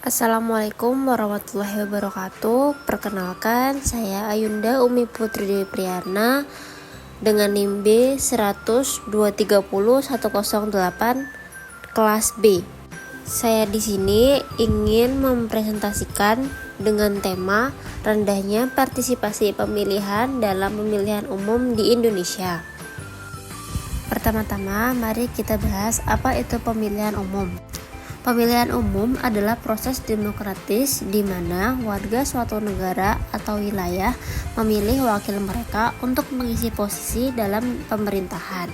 Assalamualaikum warahmatullahi wabarakatuh. Perkenalkan, saya Ayunda Umi Putri Dewi Priyana dengan NIM B 100230108 kelas B. Saya di sini ingin mempresentasikan dengan tema rendahnya partisipasi pemilihan dalam pemilihan umum di Indonesia. Pertama-tama, mari kita bahas apa itu pemilihan umum. Pemilihan umum adalah proses demokratis di mana warga suatu negara atau wilayah memilih wakil mereka untuk mengisi posisi dalam pemerintahan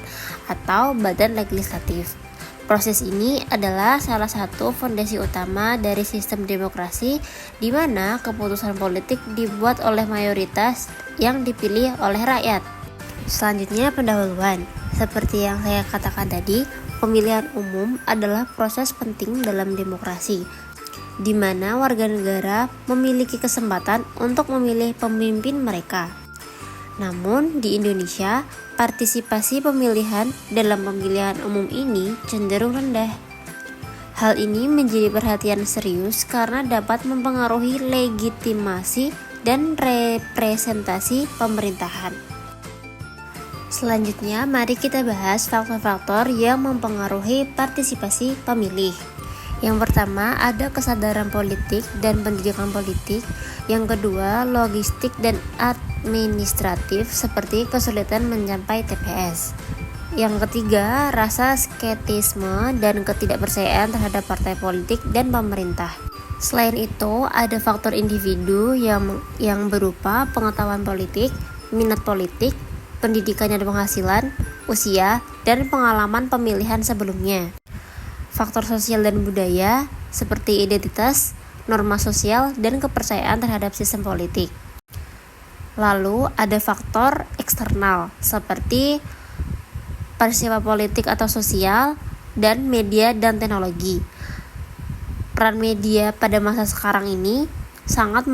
atau badan legislatif. Proses ini adalah salah satu fondasi utama dari sistem demokrasi di mana keputusan politik dibuat oleh mayoritas yang dipilih oleh rakyat. Selanjutnya pendahuluan. Seperti yang saya katakan tadi, pemilihan umum adalah proses penting dalam demokrasi, di mana warga negara memiliki kesempatan untuk memilih pemimpin mereka. Namun, di Indonesia, partisipasi pemilihan dalam pemilihan umum ini cenderung rendah. Hal ini menjadi perhatian serius karena dapat mempengaruhi legitimasi dan representasi pemerintahan. Selanjutnya, mari kita bahas faktor-faktor yang mempengaruhi partisipasi pemilih. Yang pertama, ada kesadaran politik dan pendidikan politik. Yang kedua, logistik dan administratif seperti kesulitan mencapai TPS. Yang ketiga, rasa skeptisme dan ketidakpercayaan terhadap partai politik dan pemerintah. Selain itu, ada faktor individu yang berupa pengetahuan politik, minat politik, pendidikan dan penghasilan, usia, dan pengalaman pemilihan sebelumnya. Faktor sosial dan budaya seperti identitas, norma sosial, dan kepercayaan terhadap sistem politik. Lalu ada faktor eksternal seperti peristiwa politik atau sosial, dan media dan teknologi. Peran media pada masa sekarang ini sangat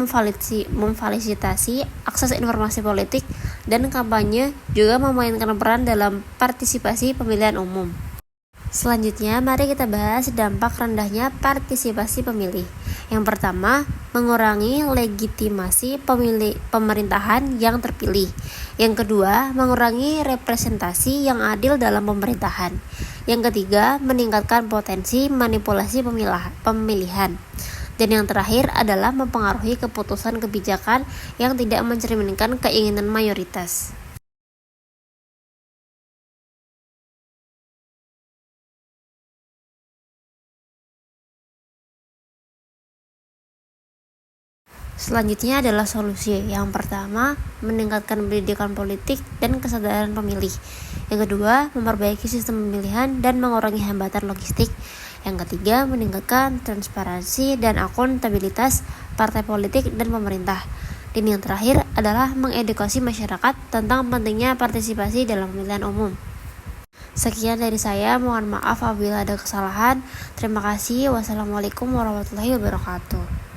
memfasilitasi akses informasi politik dan kampanye juga memainkan peran dalam partisipasi pemilihan umum. Selanjutnya, mari kita bahas dampak rendahnya partisipasi pemilih. Yang pertama, mengurangi legitimasi pemerintahan yang terpilih. Yang kedua, mengurangi representasi yang adil dalam pemerintahan. Yang ketiga, meningkatkan potensi manipulasi pemilihan. Dan yang terakhir adalah mempengaruhi keputusan kebijakan yang tidak mencerminkan keinginan mayoritas. Selanjutnya adalah solusi. Yang pertama, meningkatkan pendidikan politik dan kesadaran pemilih. Yang kedua, memperbaiki sistem pemilihan dan mengurangi hambatan logistik. Yang ketiga, meningkatkan transparansi dan akuntabilitas partai politik dan pemerintah. Dan yang terakhir adalah mengedukasi masyarakat tentang pentingnya partisipasi dalam pemilihan umum. Sekian dari saya, mohon maaf apabila ada kesalahan. Terima kasih. Wassalamualaikum warahmatullahi wabarakatuh.